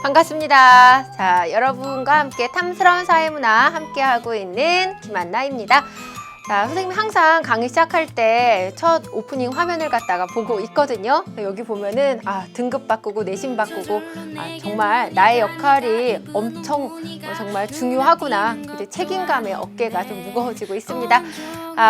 반갑습니다. 자, 여러분과 함께 탐스러운 사회문화 함께하고 있는 김한나입니다. 자, 선생님이 항상 강의 시작할 때 첫 오프닝 화면을 갖다가 보고 있거든요. 여기 보면은 등급 바꾸고 내신 바꾸고 정말 나의 역할이 엄청 정말 중요하구나. 이제 책임감의 어깨가 좀 무거워지고 있습니다.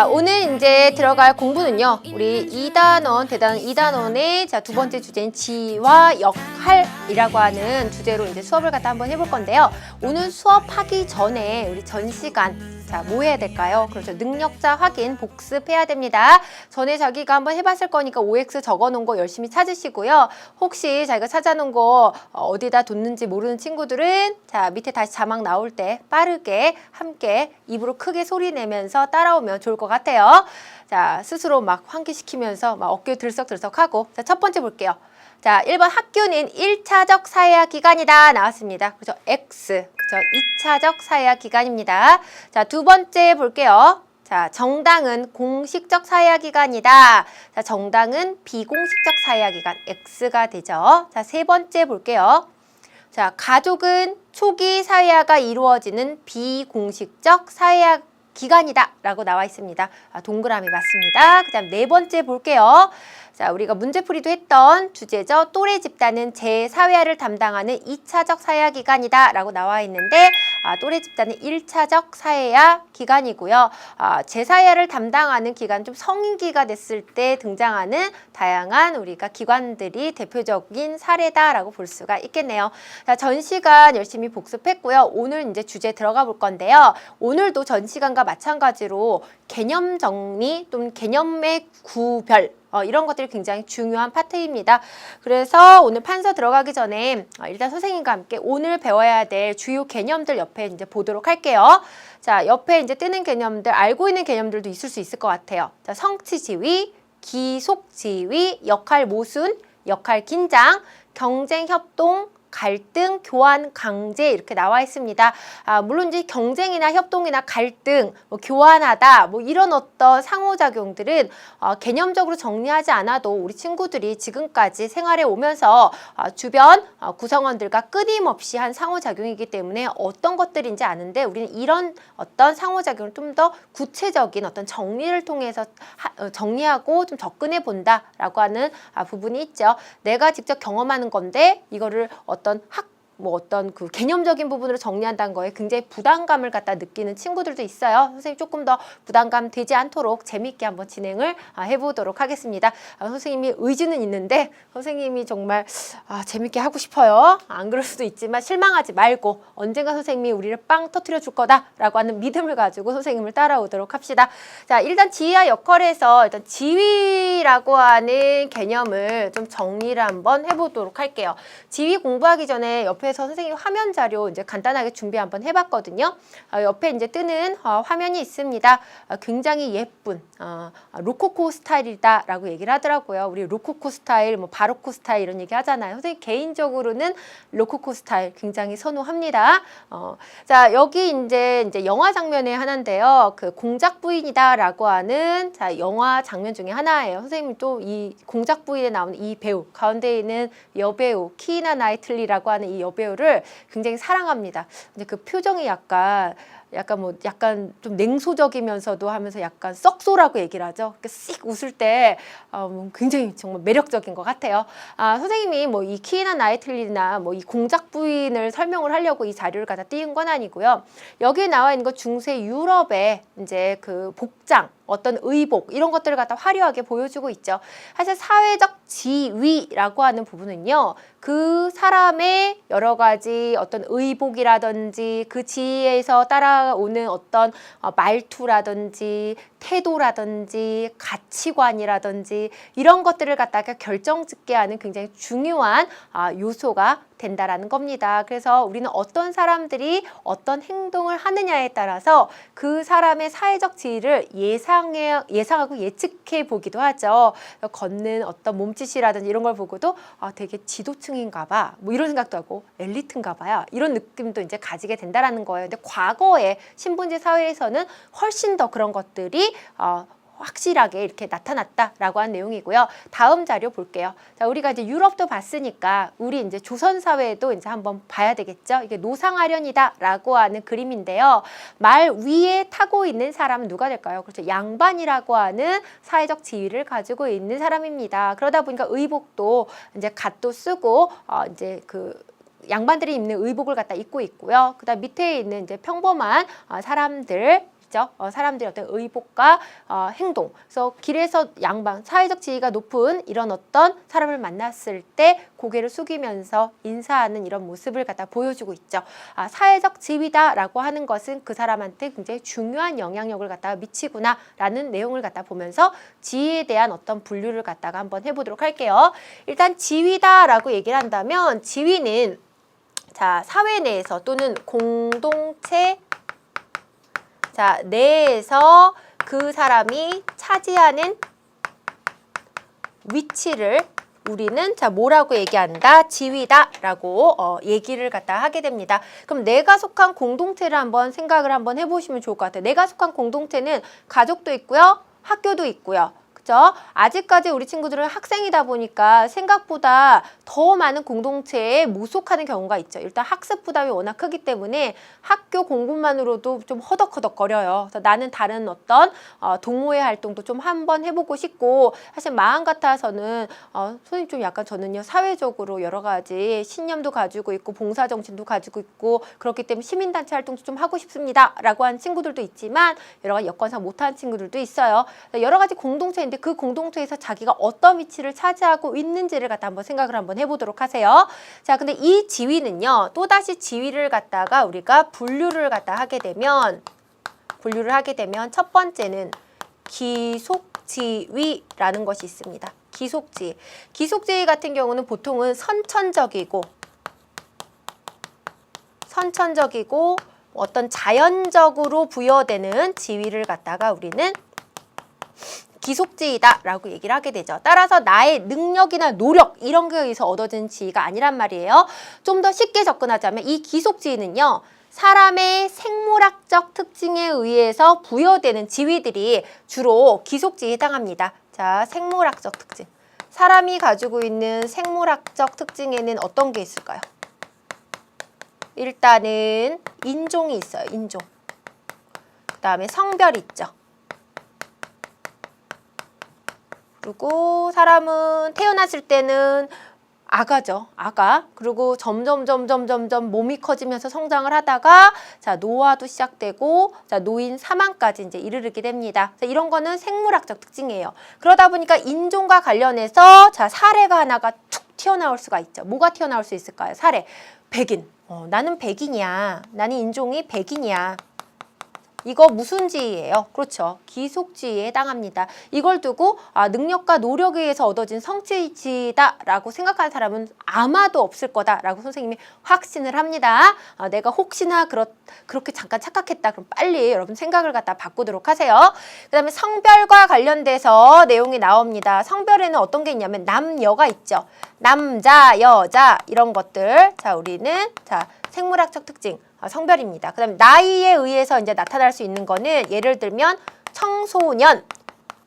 오늘 이제 들어갈 공부는요. 우리 2단원, 대단원 2단원의 두 번째 주제인 지와 역할이라고 하는 주제로 이제 수업을 갖다 한번 해볼 건데요. 오늘 수업하기 전에 우리 전 시간 뭐 해야 될까요? 그렇죠. 능력자 확인, 복습해야 됩니다. 전에 자기가 한번 해봤을 거니까 OX 적어놓은 거 열심히 찾으시고요. 혹시 자기가 찾아놓은 거 어디다 뒀는지 모르는 친구들은 밑에 다시 자막 나올 때 빠르게 함께 입으로 크게 소리 내면서 따라오면 좋을 것 같아요. 자, 스스로 막 환기시키면서 막 어깨 들썩들썩하고. 자, 첫 번째 볼게요. 자, 1번 학교는 1차적 사회화 기관이다 나왔습니다. 그죠? X. 그죠? 2차적 사회화 기관입니다. 자, 두 번째 볼게요. 자, 정당은 공식적 사회화 기관이다. 자, 정당은 비공식적 사회화 기관. X가 되죠. 자, 세 번째 볼게요. 자, 가족은 초기 사회화가 이루어지는 비공식적 사회화 기관이다 라고 나와 있습니다. 동그라미 맞습니다. 그 다음 네 번째 볼게요. 자, 우리가 문제풀이도 했던 주제죠. 또래 집단은 재사회화를 담당하는 2차적 사회화 기관이다 라고 나와 있는데 또래 집단은 1차적 사회화 기관이고요. 재사회화를 담당하는 기관, 좀 성인기가 됐을 때 등장하는 다양한 우리가 기관들이 대표적인 사례다라고 볼 수가 있겠네요. 자, 전 시간 열심히 복습했고요. 오늘 이제 주제 들어가 볼 건데요. 오늘도 전 시간과 마찬가지로 개념 정리 또는 개념의 구별 이런 것들이 굉장히 중요한 파트입니다. 그래서 오늘 판서 들어가기 전에 일단 선생님과 함께 오늘 배워야 될 주요 개념들 옆에 이제 보도록 할게요. 자, 옆에 이제 뜨는 개념들, 알고 있는 개념들도 있을 수 있을 것 같아요. 자, 성취 지위, 기속 지위, 역할 모순, 역할 긴장, 경쟁 협동, 갈등, 교환, 강제 이렇게 나와 있습니다. 물론 이제 경쟁이나 협동이나 갈등, 교환하다 이런 어떤 상호작용들은 개념적으로 정리하지 않아도 우리 친구들이 지금까지 생활해 오면서 주변 구성원들과 끊임없이 한 상호작용이기 때문에 어떤 것들인지 아는데 우리는 이런 어떤 상호작용을 좀 더 구체적인 어떤 정리를 통해서 정리하고 좀 접근해 본다라고 하는 부분이 있죠. 내가 직접 경험하는 건데 이거를 어떤 어떤 그 개념적인 부분으로 정리한다는 거에 굉장히 부담감을 갖다 느끼는 친구들도 있어요. 선생님 조금 더 부담감 되지 않도록 재미있게 한번 진행을 해보도록 하겠습니다. 선생님이 의지는 있는데 선생님이 정말 재미있게 하고 싶어요. 안 그럴 수도 있지만 실망하지 말고 언젠가 선생님이 우리를 빵 터뜨려 줄 거다라고 하는 믿음을 가지고 선생님을 따라오도록 합시다. 자, 일단 지위와 역할에서 일단 지위라고 하는 개념을 좀 정리를 한번 해보도록 할게요. 지위 공부하기 전에 옆에서 선생님 화면 자료 이제 간단하게 준비 한번 해봤거든요. 옆에 이제 뜨는 화면이 있습니다. 굉장히 예쁜 로코코 스타일이다라고 얘기를 하더라고요. 우리 로코코 스타일, 바로코 스타일 이런 얘기 하잖아요. 선생님 개인적으로는 로코코 스타일 굉장히 선호합니다. 자, 여기 이제 영화 장면의 하나인데요. 그 공작 부인이다라고 하는 영화 장면 중에 하나예요. 선생님이 또 이 공작 부인에 나오는 이 배우 가운데 있는 여배우 키이라 나이틀리라고 하는 이 여배우를 굉장히 사랑합니다. 근데 그 표정이 약간 좀 냉소적이면서도 하면서 약간 썩소라고 얘기를 하죠. 씩 웃을 때 굉장히 정말 매력적인 것 같아요. 선생님이 이 키이라 나이틀리나 이 공작 부인을 설명을 하려고 이 자료를 갖다 띄운 건 아니고요. 여기에 나와 있는 거 중세 유럽의 이제 그 복장, 어떤 의복 이런 것들을 갖다 화려하게 보여주고 있죠. 사실 사회적 지위라고 하는 부분은요. 그 사람의 여러 가지 어떤 의복이라든지 그 지위에서 따라오는 어떤 말투라든지 태도라든지 가치관이라든지 이런 것들을 갖다가 결정짓게 하는 굉장히 중요한 요소가 된다라는 겁니다. 그래서 우리는 어떤 사람들이 어떤 행동을 하느냐에 따라서 그 사람의 사회적 지위를 예상하고 예측해 보기도 하죠. 걷는 어떤 몸짓이라든지 이런 걸 보고도 되게 지도층인가 봐. 이런 생각도 하고 엘리트인가 봐요. 이런 느낌도 이제 가지게 된다라는 거예요. 근데 과거에 신분제 사회에서는 훨씬 더 그런 것들이 확실하게 이렇게 나타났다라고 한 내용이고요. 다음 자료 볼게요. 자, 우리가 이제 유럽도 봤으니까 우리 이제 조선 사회도 이제 한번 봐야 되겠죠. 이게 노상아련이다라고 하는 그림인데요. 말 위에 타고 있는 사람은 누가 될까요? 그렇죠. 양반이라고 하는 사회적 지위를 가지고 있는 사람입니다. 그러다 보니까 의복도 이제 갓도 쓰고 이제 그 양반들이 입는 의복을 갖다 입고 있고요. 그다음 밑에 있는 이제 평범한 사람들. 사람들의 어떤 의복과 행동. 그래서 길에서 양반, 사회적 지위가 높은 이런 어떤 사람을 만났을 때 고개를 숙이면서 인사하는 이런 모습을 갖다 보여주고 있죠. 사회적 지위다라고 하는 것은 그 사람한테 굉장히 중요한 영향력을 갖다가 미치구나라는 내용을 갖다 보면서 지위에 대한 어떤 분류를 갖다가 한번 해보도록 할게요. 일단 지위다라고 얘기를 한다면 지위는 자, 사회 내에서 또는 공동체 내에서 그 사람이 차지하는 위치를 우리는 뭐라고 얘기한다? 지위다라고 얘기를 갖다 하게 됩니다. 그럼 내가 속한 공동체를 한번 생각을 한번 해보시면 좋을 것 같아요. 내가 속한 공동체는 가족도 있고요, 학교도 있고요. 그죠? 아직까지 우리 친구들은 학생이다 보니까 생각보다 더 많은 공동체에 모속하는 경우가 있죠. 일단 학습 부담이 워낙 크기 때문에 학교 공부만으로도 좀 허덕허덕거려요. 그래서 나는 다른 어떤 동호회 활동도 좀 한번 해보고 싶고, 사실 마음 같아서는 선생님 좀 약간 저는요 사회적으로 여러 가지 신념도 가지고 있고 봉사정신도 가지고 있고 그렇기 때문에 시민단체 활동도 좀 하고 싶습니다 라고 하는 친구들도 있지만 여러 가지 여건상 못하는 친구들도 있어요. 여러 가지 공동체인데 그 공동체에서 자기가 어떤 위치를 차지하고 있는지를 갖다 한번 생각을 한번 해보도록 하세요. 자, 근데 이 지위는요, 또다시 지위를 갖다가 우리가 분류를 갖다 하게 되면 첫 번째는 기속지위라는 것이 있습니다. 기속지위 같은 경우는 보통은 선천적이고 어떤 자연적으로 부여되는 지위를 갖다가 우리는 기속지위다라고 얘기를 하게 되죠. 따라서 나의 능력이나 노력 이런 거에 의해서 얻어진 지위가 아니란 말이에요. 좀 더 쉽게 접근하자면 이 기속지위는요, 사람의 생물학적 특징에 의해서 부여되는 지위들이 주로 기속지위에 해당합니다. 자, 생물학적 특징. 사람이 가지고 있는 생물학적 특징에는 어떤 게 있을까요? 일단은 인종이 있어요. 인종. 그 다음에 성별이 있죠. 그리고 사람은 태어났을 때는 아가죠. 아가. 그리고 점점 몸이 커지면서 성장을 하다가 노화도 시작되고 노인 사망까지 이제 이르게 됩니다. 이런 거는 생물학적 특징이에요. 그러다 보니까 인종과 관련해서 사례가 하나가 툭 튀어나올 수가 있죠. 뭐가 튀어나올 수 있을까요? 사례. 백인. 나는 백인이야. 나는 인종이 백인이야. 이거 무슨 지위예요? 그렇죠. 기속지위에 해당합니다. 이걸 두고 능력과 노력에 의해서 얻어진 성취지위다라고 생각하는 사람은 아마도 없을 거다라고 선생님이 확신을 합니다. 내가 혹시나 그렇게 잠깐 착각했다. 그럼 빨리 여러분 생각을 갖다 바꾸도록 하세요. 그 다음에 성별과 관련돼서 내용이 나옵니다. 성별에는 어떤 게 있냐면 남여가 있죠. 남자, 여자 이런 것들. 우리는 생물학적 특징. 성별입니다. 그 다음에 나이에 의해서 이제 나타날 수 있는 거는 예를 들면 청소년,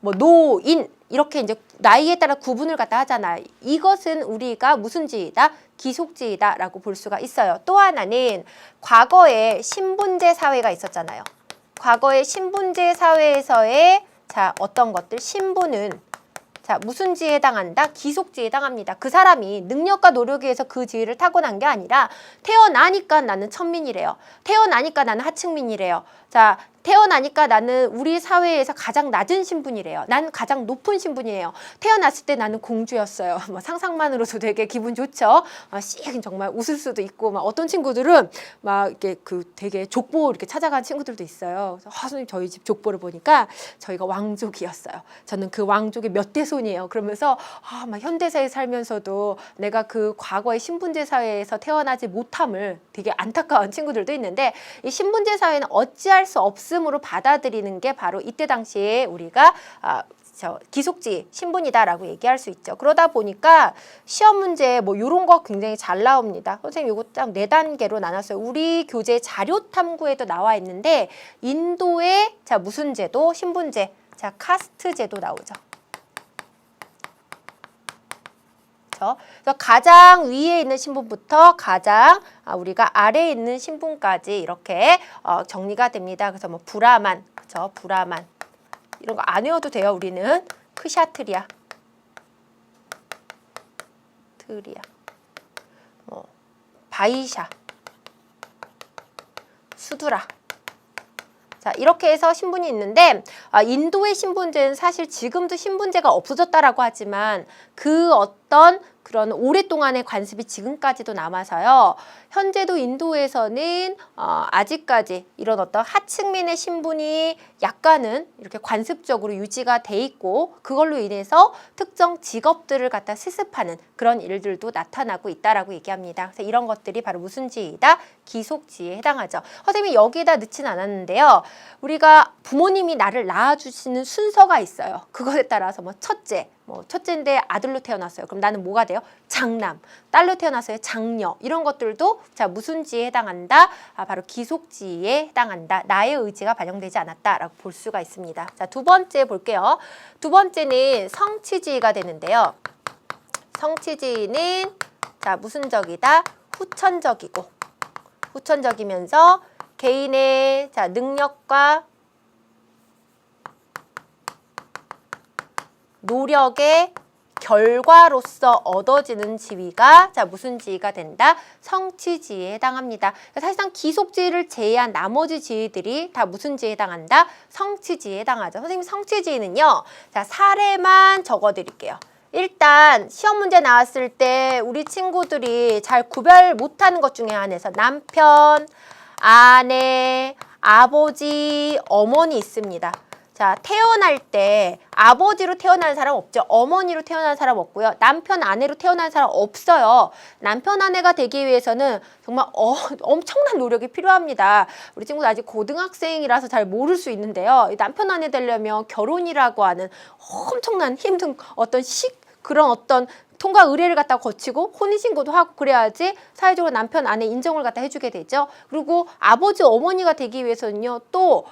노인 이렇게 이제 나이에 따라 구분을 갖다 하잖아요. 이것은 우리가 무슨 지위다? 기속지위다라고 볼 수가 있어요. 또 하나는 과거에 신분제 사회가 있었잖아요. 과거에 신분제 사회에서의 어떤 것들 신분은 무슨 지위에 해당한다? 기속지위에 해당합니다. 그 사람이 능력과 노력에 의해서 그 지위를 타고난 게 아니라 태어나니까 나는 천민이래요. 태어나니까 나는 하층민이래요. 태어나니까 나는 우리 사회에서 가장 낮은 신분이래요. 난 가장 높은 신분이에요. 태어났을 때 나는 공주였어요. 상상만으로도 되게 기분 좋죠. 정말 웃을 수도 있고, 어떤 친구들은 이렇게 되게 족보 이렇게 찾아간 친구들도 있어요. 그래서 선생님 저희 집 족보를 보니까 저희가 왕족이었어요. 저는 그 왕족의 몇 대손이에요. 그러면서 현대사에 살면서도 내가 그 과거의 신분제 사회에서 태어나지 못함을 되게 안타까운 친구들도 있는데, 이 신분제 사회는 어찌할 수 없음으로 받아들이는 게 바로 이때 당시에 우리가 기속지 신분이다라고 얘기할 수 있죠. 그러다 보니까 시험 문제 이런 거 굉장히 잘 나옵니다. 선생님 이거 딱 4단계로 나눴어요. 우리 교재 자료 탐구에도 나와 있는데 인도의 무슨 제도? 신분제. 자, 카스트제도 나오죠. 그래서 가장 위에 있는 신분부터 가장 우리가 아래에 있는 신분까지 이렇게 정리가 됩니다. 그래서 뭐 브라만, 그렇죠? 브라만 이런 거 안 외워도 돼요. 우리는 크샤트리아, 바이샤, 수두라. 자, 이렇게 해서 신분이 있는데 인도의 신분제는 사실 지금도 신분제가 없어졌다라고 하지만 그 어떤 그런 오랫동안의 관습이 지금까지도 남아서요. 현재도 인도에서는 아직까지 이런 어떤 하층민의 신분이 약간은 이렇게 관습적으로 유지가 돼 있고 그걸로 인해서 특정 직업들을 갖다 스습하는 그런 일들도 나타나고 있다라고 얘기합니다. 그래서 이런 것들이 바로 무슨 지위이다? 기속지위에 해당하죠. 선생님이 여기다 넣진 않았는데요. 우리가 부모님이 나를 낳아주시는 순서가 있어요. 그것에 따라서 뭐 첫째인데 아들로 태어났어요. 그럼 나는 뭐가 돼요? 장남. 딸로 태어났어요. 장녀. 이런 것들도 자 무슨 지위에 해당한다? 바로 기속지위에 해당한다. 나의 의지가 반영되지 않았다라고 볼 수가 있습니다. 자, 두 번째 볼게요. 두 번째는 성취지위가 되는데요. 성취지위는 자 무슨 적이다? 후천적이고 후천적이면서 개인의 자 능력과 노력의 결과로서 얻어지는 지위가 자 무슨 지위가 된다? 성취지위에 해당합니다. 사실상 기속지위를 제외한 나머지 지위들이 다 무슨 지위에 해당한다? 성취지위에 해당하죠. 선생님 성취지위는요. 자 사례만 적어드릴게요. 일단 시험 문제 나왔을 때 우리 친구들이 잘 구별 못하는 것 중에 하나에서 남편, 아내, 아버지, 어머니 있습니다. 자, 태어날 때 아버지로 태어난 사람 없죠. 어머니로 태어난 사람 없고요. 남편, 아내로 태어난 사람 없어요. 남편, 아내가 되기 위해서는 정말 엄청난 노력이 필요합니다. 우리 친구들 아직 고등학생이라서 잘 모를 수 있는데요. 남편, 아내 되려면 결혼이라고 하는 엄청난 힘든 그런 어떤 통과 의례를 갖다 거치고 혼인신고도 하고 그래야지 사회적으로 남편, 아내 인정을 갖다 해주게 되죠. 그리고 아버지, 어머니가 되기 위해서는요. 또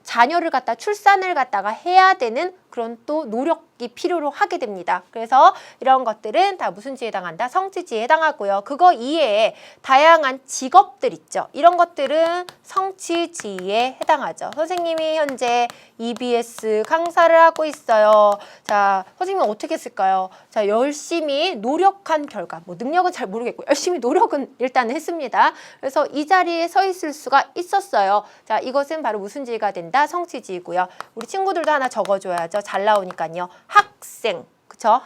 자녀를 갖다 출산을 갖다가 해야 되는 그런 또 노력이 필요로 하게 됩니다. 그래서 이런 것들은 다 무슨 지위에 해당한다? 성취지위에 해당하고요. 그거 이외에 다양한 직업들 있죠. 이런 것들은 성취지위에 해당하죠. 선생님이 현재 EBS 강사를 하고 있어요. 자, 선생님은 어떻게 했을까요? 자, 열심히 노력한 결과, 뭐 능력은 잘 모르겠고 열심히 노력은 일단 했습니다. 그래서 이 자리에 서 있을 수가 있었어요. 자, 이것은 바로 무슨 지위가 된다? 성취지위고요. 우리 친구들도 하나 적어줘야죠. 잘 나오니까요. 학생. 그쵸?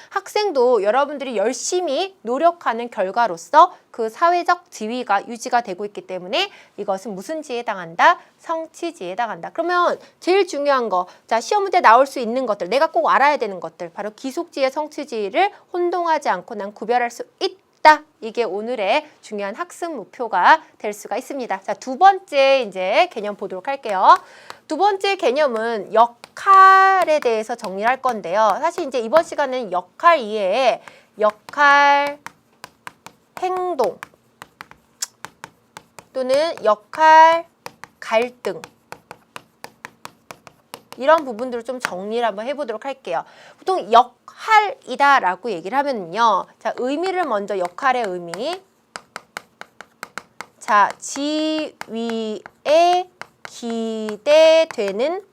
학생도 여러분들이 열심히 노력하는 결과로서 그 사회적 지위가 유지가 되고 있기 때문에 이것은 무슨 지위에 해당한다? 성취지위에 해당한다. 그러면 제일 중요한 거, 자 시험 문제 나올 수 있는 것들, 내가 꼭 알아야 되는 것들, 바로 기속지위와 성취지위를 혼동하지 않고 난 구별할 수 있다. 이게 오늘의 중요한 학습 목표가 될 수가 있습니다. 자, 두 번째 이제 개념 보도록 할게요. 두 번째 개념은 역할에 대해서 정리를 할 건데요. 사실 이제 이번 시간은 역할 이외에 역할, 행동 또는 역할, 갈등 이런 부분들을 좀 정리를 한번 해보도록 할게요. 보통 역할이다 라고 얘기를 하면요. 자, 의미를 먼저 역할의 의미. 자, 지위에 기대되는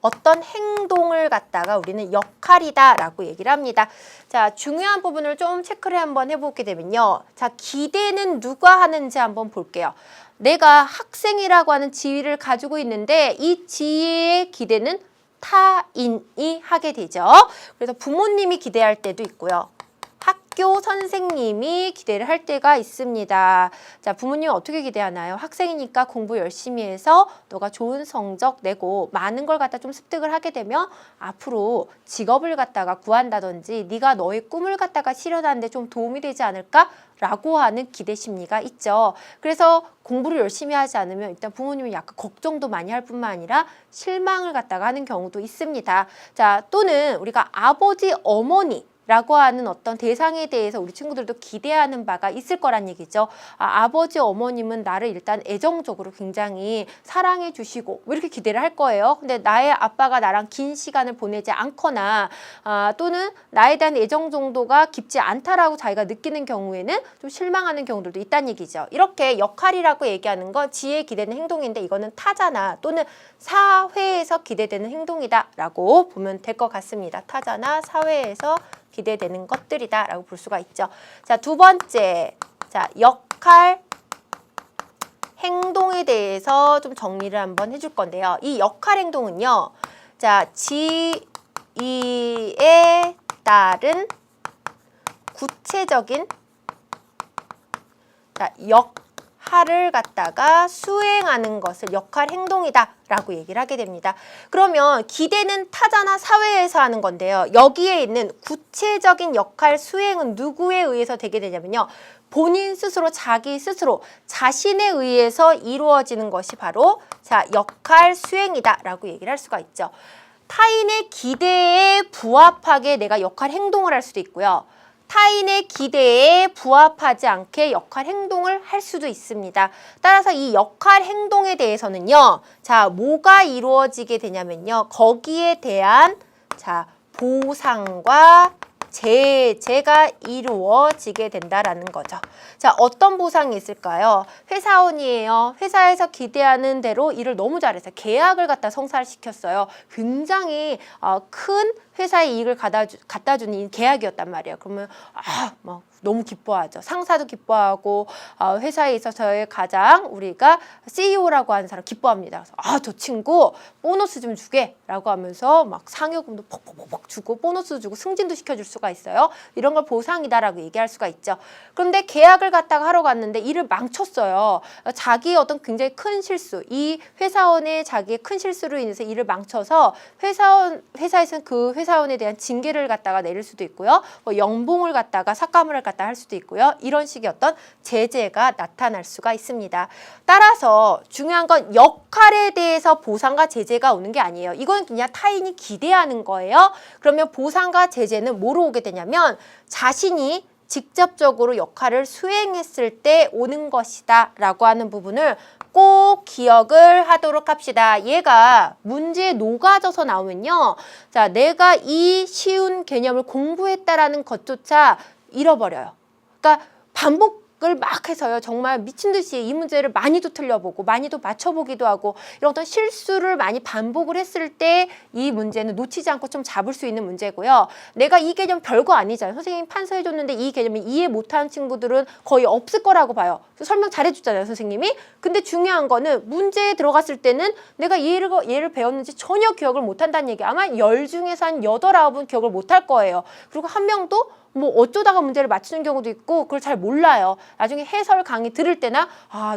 어떤 행동을 갖다가 우리는 역할이다 라고 얘기를 합니다. 자, 중요한 부분을 좀 체크를 한번 해보게 되면요. 자, 기대는 누가 하는지 한번 볼게요. 내가 학생이라고 하는 지위를 가지고 있는데 이 지위의 기대는 타인이 하게 되죠. 그래서 부모님이 기대할 때도 있고요. 학교 선생님이 기대를 할 때가 있습니다. 자, 부모님은 어떻게 기대하나요? 학생이니까 공부 열심히 해서 너가 좋은 성적 내고 많은 걸 갖다 좀 습득을 하게 되면 앞으로 직업을 갖다가 구한다든지 네가 너의 꿈을 갖다가 실현하는 데 좀 도움이 되지 않을까? 라고 하는 기대 심리가 있죠. 그래서 공부를 열심히 하지 않으면 일단 부모님이 약간 걱정도 많이 할 뿐만 아니라 실망을 갖다가 하는 경우도 있습니다. 자, 또는 우리가 아버지, 어머니 라고 하는 어떤 대상에 대해서 우리 친구들도 기대하는 바가 있을 거란 얘기죠. 아버지, 어머님은 나를 일단 애정적으로 굉장히 사랑해 주시고 뭐 이렇게 기대를 할 거예요. 근데 나의 아빠가 나랑 긴 시간을 보내지 않거나 또는 나에 대한 애정 정도가 깊지 않다라고 자기가 느끼는 경우에는 좀 실망하는 경우들도 있다는 얘기죠. 이렇게 역할이라고 얘기하는 건 지에 기대는 행동인데 이거는 타자나 또는 사회에서 기대되는 행동이다라고 보면 될 것 같습니다. 타자나 사회에서 기대되는 것들이다라고 볼 수가 있죠. 자, 두 번째, 자, 역할 행동에 대해서 좀 정리를 한번 해줄 건데요. 이 역할 행동은요, 자, 지위에 따른 구체적인 역할을 갖다가 수행하는 것을 역할 행동이다 라고 얘기를 하게 됩니다. 그러면 기대는 타자나 사회에서 하는 건데요. 여기에 있는 구체적인 역할 수행은 누구에 의해서 되게 되냐면요. 본인 스스로, 자기 스스로, 자신에 의해서 이루어지는 것이 바로 자, 역할 수행이다 라고 얘기를 할 수가 있죠. 타인의 기대에 부합하게 내가 역할 행동을 할 수도 있고요. 타인의 기대에 부합하지 않게 역할 행동을 할 수도 있습니다. 따라서 이 역할 행동에 대해서는요. 자, 뭐가 이루어지게 되냐면요. 거기에 대한 자, 보상과 제재가 이루어지게 된다라는 거죠. 자, 어떤 보상이 있을까요? 회사원이에요. 회사에서 기대하는 대로 일을 너무 잘해서 계약을 갖다 성사시켰어요. 굉장히 큰 회사의 이익을 갖다 주는 계약이었단 말이에요. 그러면 막 너무 기뻐하죠. 상사도 기뻐하고 회사에 있어서의 가장 우리가 CEO라고 하는 사람 기뻐합니다. 그래서 저 친구 보너스 좀 주게 라고 하면서 막 상여금도 퍽퍽퍽 주고 보너스 주고 승진도 시켜줄 수가 있어요. 이런 걸 보상이다라고 얘기할 수가 있죠. 그런데 계약을 갖다가 하러 갔는데 일을 망쳤어요. 자기의 어떤 굉장히 큰 실수, 이 회사원의 자기의 큰 실수로 인해서 일을 망쳐서 회사에서는 그 회사원에 대한 징계를 갖다가 내릴 수도 있고요. 연봉을 갖다가 삭감을 갖다 할 수도 있고요. 이런 식의 어떤 제재가 나타날 수가 있습니다. 따라서 중요한 건 역할에 대해서 보상과 제재가 오는 게 아니에요. 이건 그냥 타인이 기대하는 거예요. 그러면 보상과 제재는 뭐로 오게 되냐면 자신이 직접적으로 역할을 수행했을 때 오는 것이다 라고 하는 부분을 꼭 기억을 하도록 합시다. 얘가 문제에 녹아져서 나오면요. 자, 내가 이 쉬운 개념을 공부했다라는 것조차 잃어버려요. 그러니까 반복을 막 해서요. 정말 미친 듯이 이 문제를 많이도 틀려보고 많이도 맞춰보기도 하고 이런 어떤 실수를 많이 반복을 했을 때 이 문제는 놓치지 않고 좀 잡을 수 있는 문제고요. 내가 이 개념 별거 아니잖아요. 선생님이 판서해줬는데 이 개념을 이해 못하는 친구들은 거의 없을 거라고 봐요. 설명 잘해줬잖아요, 선생님이. 근데 중요한 거는 문제에 들어갔을 때는 내가 얘를 배웠는지 전혀 기억을 못한다는 얘기. 아마 10 중에서 한 8, 9은 기억을 못할 거예요. 그리고 한 명도 뭐 어쩌다가 문제를 맞추는 경우도 있고 그걸 잘 몰라요. 나중에 해설 강의 들을 때나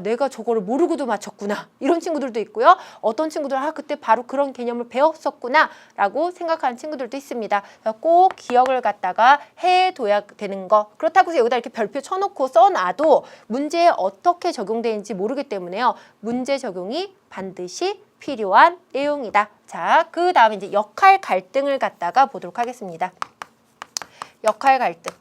내가 저거를 모르고도 맞췄구나 이런 친구들도 있고요. 어떤 친구들은 그때 바로 그런 개념을 배웠었구나 라고 생각하는 친구들도 있습니다. 꼭 기억을 갖다가 해둬야 되는 거. 그렇다고 해서 여기다 이렇게 별표 쳐놓고 써놔도 문제에 어떻게 적용되는지 모르기 때문에요. 문제 적용이 반드시 필요한 내용이다. 자, 그 다음에 이제 역할 갈등을 갖다가 보도록 하겠습니다. 역할 갈등.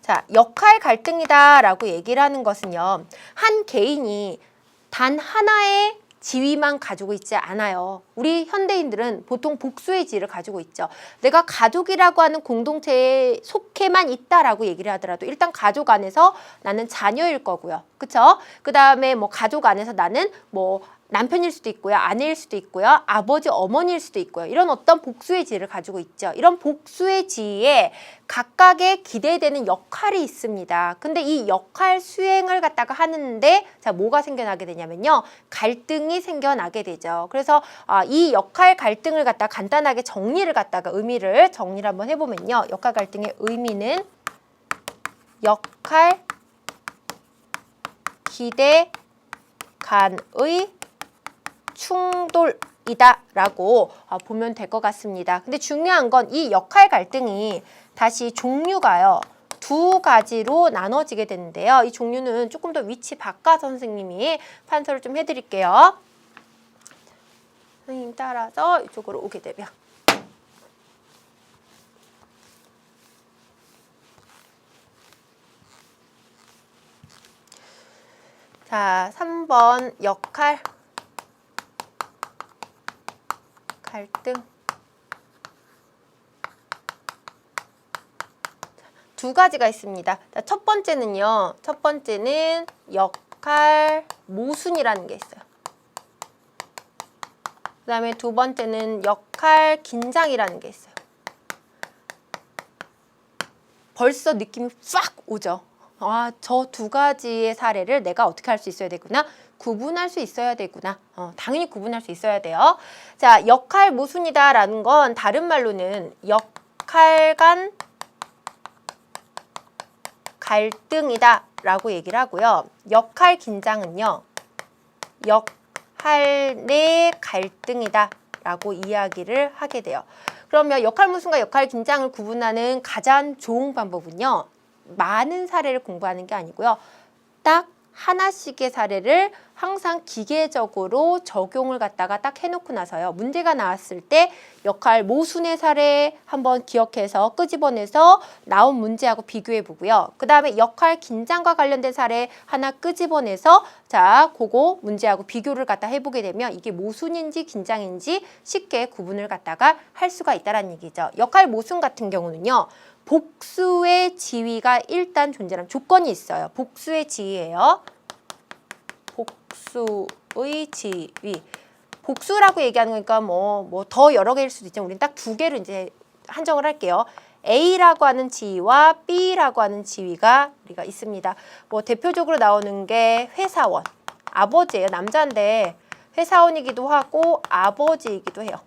자, 역할 갈등이다라고 얘기를 하는 것은요. 한 개인이 단 하나의 지위만 가지고 있지 않아요. 우리 현대인들은 보통 복수의 지위를 가지고 있죠. 내가 가족이라고 하는 공동체에 속해만 있다라고 얘기를 하더라도 일단 가족 안에서 나는 자녀일 거고요. 그쵸? 그 다음에 뭐 가족 안에서 나는 뭐 남편일 수도 있고요. 아내일 수도 있고요. 아버지, 어머니일 수도 있고요. 이런 어떤 복수의 지위를 가지고 있죠. 이런 복수의 지위에 각각의 기대되는 역할이 있습니다. 근데 이 역할 수행을 갖다가 하는데 자, 뭐가 생겨나게 되냐면요. 갈등이 생겨나게 되죠. 그래서 이 역할 갈등을 갖다가 간단하게 의미를 정리를 한번 해보면요. 역할 갈등의 의미는 역할 기대 간의 충돌이다라고 보면 될 것 같습니다. 근데 중요한 건 이 역할 갈등이 다시 종류가요. 두 가지로 나눠지게 되는데요. 이 종류는 조금 더 위치 바꿔서 선생님이 판서를 좀 해드릴게요. 선생님 따라서 이쪽으로 오게 되면 자, 3번 역할, 갈등. 두 가지가 있습니다. 자, 첫 번째는요. 첫 번째는 역할 모순이라는 게 있어요. 그 다음에 두 번째는 역할 긴장이라는 게 있어요. 벌써 느낌이 싹 오죠. 아, 저 두 가지의 사례를 내가 어떻게 할 수 있어야 되구나. 구분할 수 있어야 되구나. 당연히 구분할 수 있어야 돼요. 자, 역할 모순이다라는 건 다른 말로는 역할 간 갈등이다 라고 얘기를 하고요. 역할 긴장은요. 역할 내 갈등이다 라고 이야기를 하게 돼요. 그러면 역할 모순과 역할 긴장을 구분하는 가장 좋은 방법은요. 많은 사례를 공부하는 게 아니고요. 딱 하나씩의 사례를 항상 기계적으로 적용을 갖다가 딱 해놓고 나서요. 문제가 나왔을 때 역할 모순의 사례 한번 기억해서 끄집어내서 나온 문제하고 비교해 보고요. 그 다음에 역할 긴장과 관련된 사례 하나 끄집어내서 자, 그거 문제하고 비교를 갖다 해보게 되면 이게 모순인지 긴장인지 쉽게 구분을 갖다가 할 수가 있다는 얘기죠. 역할 모순 같은 경우는요. 복수의 지위가 일단 존재하는 조건이 있어요. 복수의 지위예요. 복수의 지위. 복수라고 얘기하는 거니까 뭐 더 여러 개일 수도 있지만 우리는 딱 두 개를 이제 한정을 할게요. A라고 하는 지위와 B라고 하는 지위가 우리가 있습니다. 뭐 대표적으로 나오는 게 회사원. 아버지예요. 남자인데 회사원이기도 하고 아버지이기도 해요.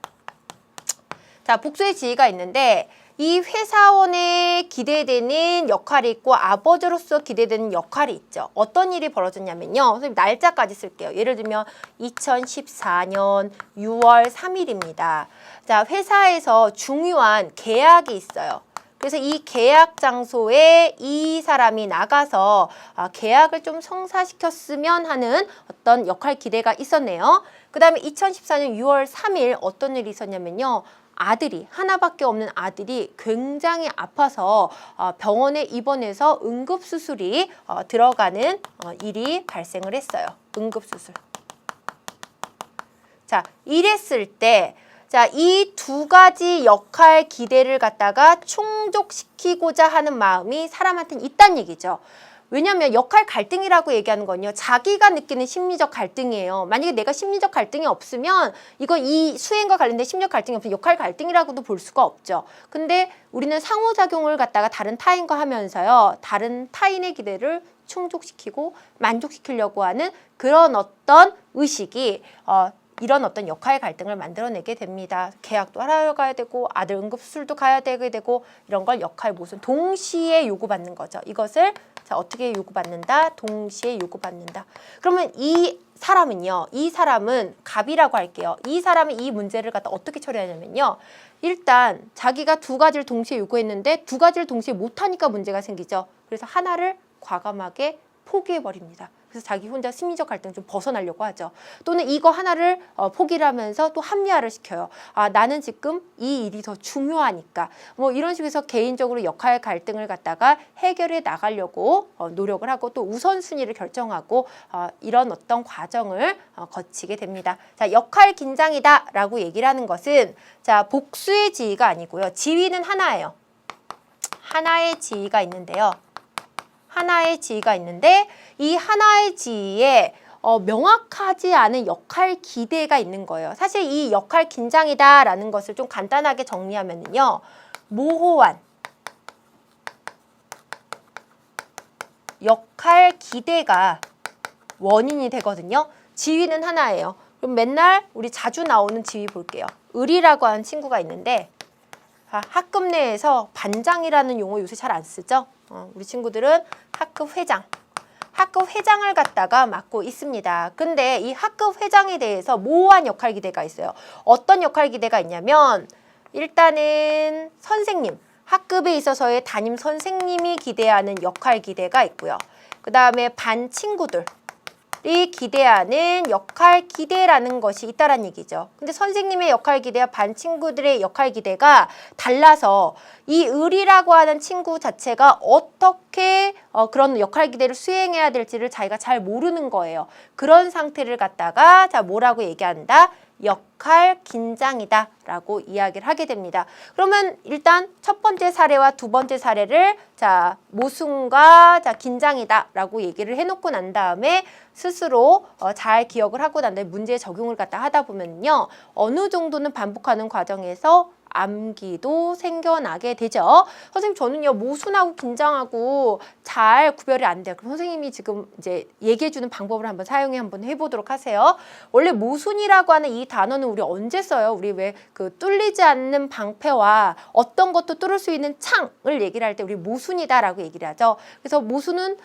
자, 복수의 지위가 있는데 이 회사원에 기대되는 역할이 있고 아버지로서 기대되는 역할이 있죠. 어떤 일이 벌어졌냐면요. 선생님 날짜까지 쓸게요. 예를 들면 2014년 6월 3일입니다. 자, 회사에서 중요한 계약이 있어요. 그래서 이 계약 장소에 이 사람이 나가서 계약을 좀 성사시켰으면 하는 어떤 역할 기대가 있었네요. 그 다음에 2014년 6월 3일 어떤 일이 있었냐면요. 아들이 하나밖에 없는 아들이 굉장히 아파서 병원에 입원해서 응급수술이 들어가는 일이 발생을 했어요. 응급수술. 자, 이랬을 때 자, 이 두 가지 역할 기대를 갖다가 충족시키고자 하는 마음이 사람한테는 있다는 얘기죠. 왜냐하면 역할 갈등이라고 얘기하는 건요. 자기가 느끼는 심리적 갈등이에요. 만약에 내가 심리적 갈등이 없으면 이 수행과 관련된 심리적 갈등이 없으면 역할 갈등이라고도 볼 수가 없죠. 근데 우리는 상호작용을 갖다가 다른 타인과 하면서요. 다른 타인의 기대를 충족시키고 만족시키려고 하는 그런 어떤 의식이 이런 어떤 역할 갈등을 만들어내게 됩니다. 계약도 하러 가야 되고 아들 응급수술도 가야 되게 되고 이런 걸 역할 모순 동시에 요구받는 거죠. 이것을 자, 어떻게 요구받는다? 동시에 요구받는다. 그러면 이 사람은요. 이 사람은 갑이라고 할게요. 이 사람은 이 문제를 갖다 어떻게 처리하냐면요. 일단 자기가 두 가지를 동시에 요구했는데 두 가지를 동시에 못하니까 문제가 생기죠. 그래서 하나를 과감하게 포기해버립니다. 그래서 자기 혼자 심리적 갈등 좀 벗어나려고 하죠. 또는 이거 하나를 포기를 하면서 또 합리화를 시켜요. 아, 나는 지금 이 일이 더 중요하니까. 뭐 이런 식으로 해서 개인적으로 역할 갈등을 갖다가 해결해 나가려고 노력을 하고 또 우선순위를 결정하고 이런 어떤 과정을 거치게 됩니다. 자, 역할 긴장이다 라고 얘기를 하는 것은 자, 복수의 지위가 아니고요. 지위는 하나예요. 하나의 지위가 있는데요. 하나의 지위가 있는데 이 하나의 지위에 명확하지 않은 역할 기대가 있는 거예요. 사실 이 역할 긴장이다라는 것을 좀 간단하게 정리하면요. 모호한 역할 기대가 원인이 되거든요. 지위는 하나예요. 그럼 맨날 우리 자주 나오는 지위 볼게요. 을이라고 하는 친구가 있는데 학급 내에서 반장이라는 용어 요새 잘 안 쓰죠? 우리 친구들은 학급 회장. 학급 회장을 갖다가 맡고 있습니다. 근데 이 학급 회장에 대해서 모호한 역할 기대가 있어요. 어떤 역할 기대가 있냐면 일단은 선생님, 학급에 있어서의 담임 선생님이 기대하는 역할 기대가 있고요. 그 다음에 반 친구들, 기대하는 역할 기대라는 것이 있다란 얘기죠. 근데 선생님의 역할 기대와 반 친구들의 역할 기대가 달라서 이 을이라고 하는 친구 자체가 어떻게 그런 역할 기대를 수행해야 될지를 자기가 잘 모르는 거예요. 그런 상태를 갖다가 자 뭐라고 얘기한다? 역할 긴장이다 라고 이야기를 하게 됩니다. 그러면 일단 첫 번째 사례와 두 번째 사례를 자 모순과 자 긴장이다 라고 얘기를 해놓고 난 다음에 스스로 잘 기억을 하고 난 다음에 문제에 적용을 갖다 하다 보면요 어느 정도는 반복하는 과정에서 암기도 생겨나게 되죠. 선생님 저는요 모순하고 긴장하고 잘 구별이 안 돼요. 그럼 선생님이 지금 이제 얘기해주는 방법을 한번 해보도록 하세요. 원래 모순이라고 하는 이 단어는 우리 언제 써요? 우리 왜 그 뚫리지 않는 방패와 어떤 것도 뚫을 수 있는 창을 얘기를 할 때 우리 모순이다라고 얘기를 하죠. 그래서 모순은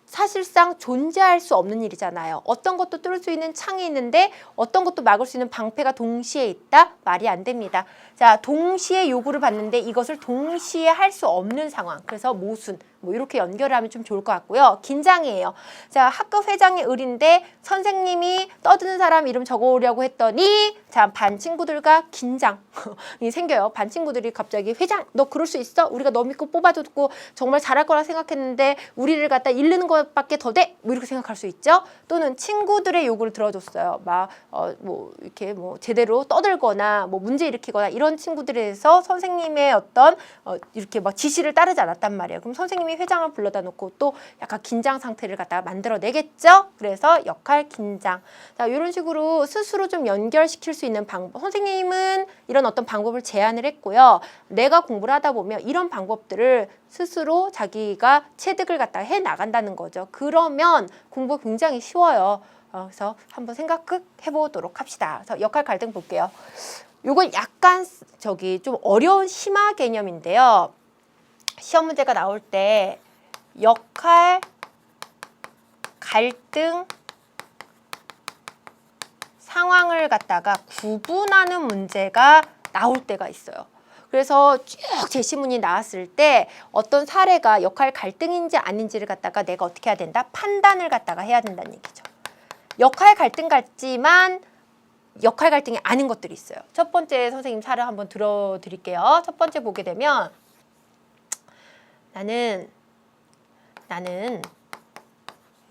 사실상 존재할 수 없는 일이잖아요. 어떤 것도 뚫을 수 있는 창이 있는데 어떤 것도 막을 수 있는 방패가 동시에 있다? 말이 안 됩니다. 자, 동시에 요구를 받는데 이것을 동시에 할 수 없는 상황. 그래서 모순. 뭐 이렇게 연결을 하면 좀 좋을 것 같고요. 긴장이에요. 자, 학급 회장의 을인데 선생님이 떠드는 사람 이름 적어오려고 했더니 자, 반 친구들과 긴장이 생겨요. 반 친구들이 갑자기 회장 너 그럴 수 있어? 우리가 너 믿고 뽑아줬고 정말 잘할 거라 생각했는데 우리를 갖다 잃는 것밖에 더 돼? 뭐 이렇게 생각할 수 있죠. 또는 친구들의 요구를 들어줬어요. 막 뭐 이렇게 뭐 제대로 떠들거나 뭐 문제 일으키거나 이런 친구들에 대해서 선생님의 어떤 이렇게 막 지시를 따르지 않았단 말이에요. 그럼 선생님이 회장을 불러다 놓고 또 약간 긴장 상태를 갖다가 만들어내겠죠. 그래서 역할 긴장. 자, 이런 식으로 스스로 좀 연결시킬 수 있는 방법. 선생님은 이런 어떤 방법을 제안을 했고요. 내가 공부를 하다 보면 이런 방법들을 스스로 자기가 체득을 갖다가 해 나간다는 거죠. 그러면 공부 굉장히 쉬워요. 그래서 한번 생각해 보도록 합시다. 그래서 역할 갈등 볼게요. 요건 약간 좀 어려운 심화 개념인데요. 시험 문제가 나올 때 역할 갈등 상황을 갖다가 구분하는 문제가 나올 때가 있어요. 그래서 쭉 제시문이 나왔을 때 어떤 사례가 역할 갈등인지 아닌지를 갖다가 내가 어떻게 해야 된다? 판단을 갖다가 해야 된다는 얘기죠. 역할 갈등 같지만 역할 갈등이 아닌 것들이 있어요. 첫 번째 선생님 사례 한번 들어드릴게요. 첫 번째 보게 되면 나는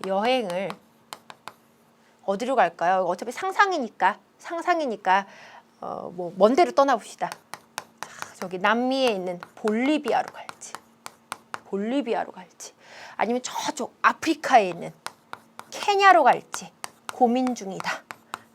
여행을 어디로 갈까요? 어차피 상상이니까 뭐 먼 데로 떠나봅시다. 저기 남미에 있는 볼리비아로 갈지 아니면 저쪽 아프리카에 있는 케냐로 갈지 고민 중이다.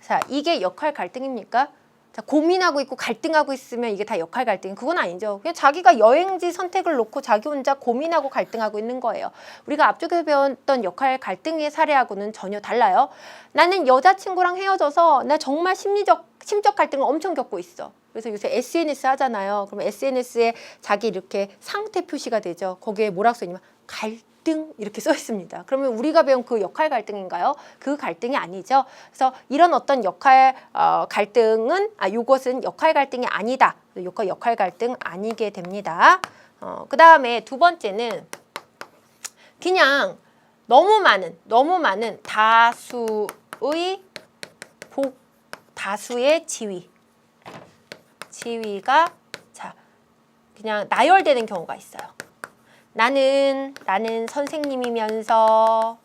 자, 이게 역할 갈등입니까? 자, 고민하고 있고 갈등하고 있으면 이게 다 역할 갈등. 그건 아니죠. 그냥 자기가 여행지 선택을 놓고 자기 혼자 고민하고 갈등하고 있는 거예요. 우리가 앞쪽에서 배웠던 역할 갈등의 사례하고는 전혀 달라요. 나는 여자친구랑 헤어져서 나 정말 심적 갈등을 엄청 겪고 있어. 그래서 요새 SNS 하잖아요. 그러면 SNS에 자기 이렇게 상태 표시가 되죠. 거기에 뭐라고 써 있냐면 갈등 이렇게 써 있습니다. 그러면 우리가 배운 그 역할 갈등인가요? 그 갈등이 아니죠. 그래서 이런 어떤 역할 갈등은 요것은 역할 갈등이 아니다. 역할 갈등 아니게 됩니다. 그 다음에 두 번째는 그냥 너무 많은 다수의 지위가 자 그냥 나열되는 경우가 있어요. 나는 선생님이면서,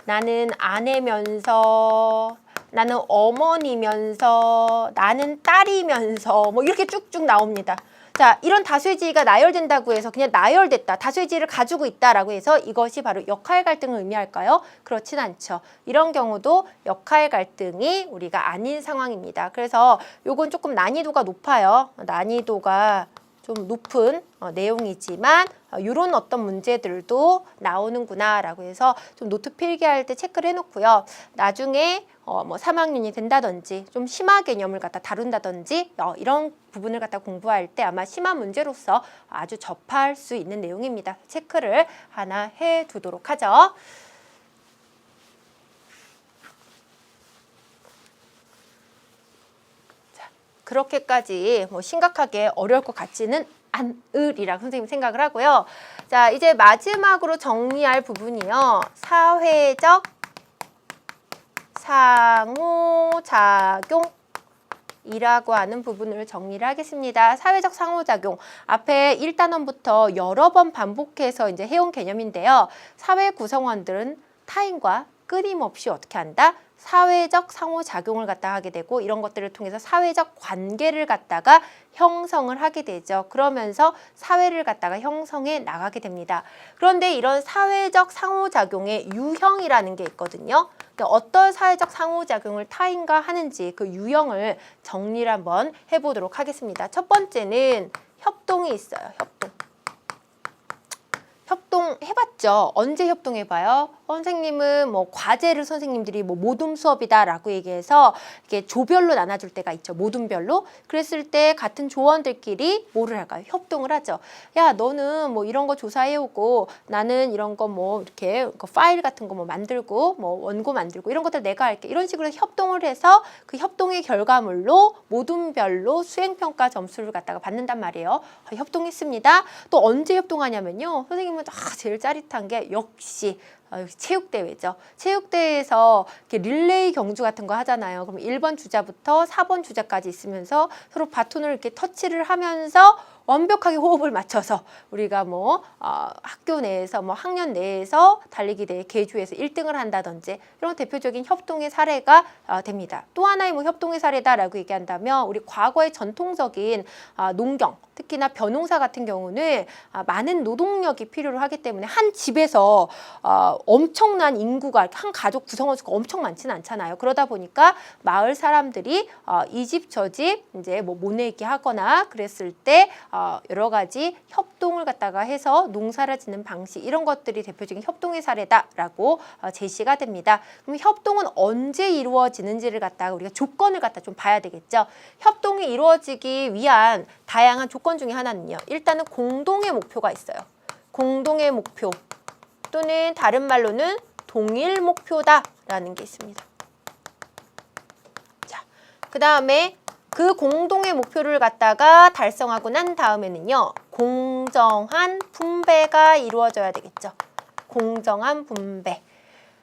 나는 아내면서, 나는 어머니면서, 나는 딸이면서 뭐 이렇게 쭉쭉 나옵니다. 자, 이런 다수의 지위가 나열된다고 해서 그냥 나열됐다, 다수의 지위를 가지고 있다라고 해서 이것이 바로 역할 갈등을 의미할까요? 그렇진 않죠. 이런 경우도 역할 갈등이 우리가 아닌 상황입니다. 그래서 요건 조금 난이도가 높아요. 난이도가 좀 높은 내용이지만 이런 어떤 문제들도 나오는구나 라고 해서 좀 노트 필기할 때 체크를 해놓고요. 나중에 뭐 3학년이 된다든지 좀 심화 개념을 갖다 다룬다든지 이런 부분을 갖다 공부할 때 아마 심화 문제로서 아주 접할 수 있는 내용입니다. 체크를 하나 해두도록 하죠. 그렇게까지 뭐 심각하게 어려울 것 같지는 않으리라고 선생님 생각을 하고요. 자, 이제 마지막으로 정리할 부분이요. 사회적 상호작용 이라고 하는 부분을 정리를 하겠습니다. 사회적 상호작용. 앞에 1단원부터 여러 번 반복해서 이제 해온 개념인데요. 사회 구성원들은 타인과 끊임없이 어떻게 한다? 사회적 상호작용을 갖다 하게 되고 이런 것들을 통해서 사회적 관계를 갖다가 형성을 하게 되죠. 그러면서 사회를 갖다가 형성해 나가게 됩니다. 그런데 이런 사회적 상호작용의 유형이라는 게 있거든요. 어떤 사회적 상호작용을 타인과 하는지 그 유형을 정리를 한번 해보도록 하겠습니다. 첫 번째는 협동이 있어요. 협동 해봤죠? 언제 협동해봐요? 선생님은 뭐 과제를 선생님들이 뭐 모둠 수업이다라고 얘기해서 이렇게 조별로 나눠줄 때가 있죠. 모둠별로. 그랬을 때 같은 조원들끼리 뭐를 할까요? 협동을 하죠. 야, 너는 뭐 이런 거 조사해오고 나는 이런 거 뭐 이렇게 파일 같은 거 뭐 만들고 뭐 원고 만들고 이런 것들 내가 할게. 이런 식으로 협동을 해서 그 협동의 결과물로 모둠별로 수행평가 점수를 갖다가 받는단 말이에요. 협동했습니다. 또 언제 협동하냐면요. 선생님은 제일 짜릿한 게 역시 체육대회죠. 체육대회에서 이렇게 릴레이 경주 같은 거 하잖아요. 그럼 1번 주자부터 4번 주자까지 있으면서 서로 바톤을 이렇게 터치를 하면서 완벽하게 호흡을 맞춰서 우리가 뭐 학교 내에서 뭐 학년 내에서 달리기 대회 개주에서 1등을 한다든지 이런 대표적인 협동의 사례가 됩니다. 또 하나의 뭐 협동의 사례다라고 얘기한다면 우리 과거의 전통적인 농경, 특히나 벼농사 같은 경우는 많은 노동력이 필요로 하기 때문에 한 집에서 엄청난 인구가 한 가족 구성원 수가 엄청 많지는 않잖아요. 그러다 보니까 마을 사람들이 이 집 저 집 이제 뭐 모내기 하거나 그랬을 때 여러 가지 협동을 갖다가 해서 농사를 짓는 방식 이런 것들이 대표적인 협동의 사례다라고 제시가 됩니다. 그럼 협동은 언제 이루어지는지를 갖다가 우리가 조건을 갖다 좀 봐야 되겠죠. 협동이 이루어지기 위한 다양한 조건 중에 하나는요. 일단은 공동의 목표가 있어요. 공동의 목표 또는 다른 말로는 동일 목표다라는 게 있습니다. 자, 그 다음에 그 공동의 목표를 갖다가 달성하고 난 다음에는요. 공정한 분배가 이루어져야 되겠죠. 공정한 분배.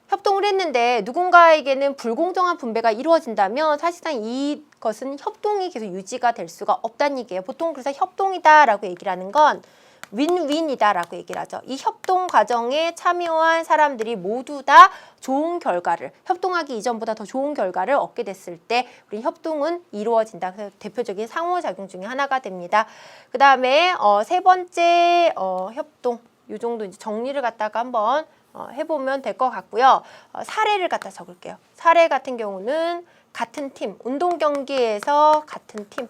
협동을 했는데 누군가에게는 불공정한 분배가 이루어진다면 사실상 이것은 협동이 계속 유지가 될 수가 없다는 얘기예요. 보통 그래서 협동이다라고 얘기를 하는 건 윈윈이다라고 얘기를 하죠. 이 협동 과정에 참여한 사람들이 모두 다 좋은 결과를, 협동하기 이전보다 더 좋은 결과를 얻게 됐을 때 우리 협동은 이루어진다. 그래서 대표적인 상호작용 중에 하나가 됩니다. 그 다음에 세 번째 협동, 이 정도 이제 정리를 갖다가 한번 해보면 될 것 같고요. 사례를 갖다 적을게요. 사례 같은 경우는 같은 팀, 운동 경기에서 같은 팀,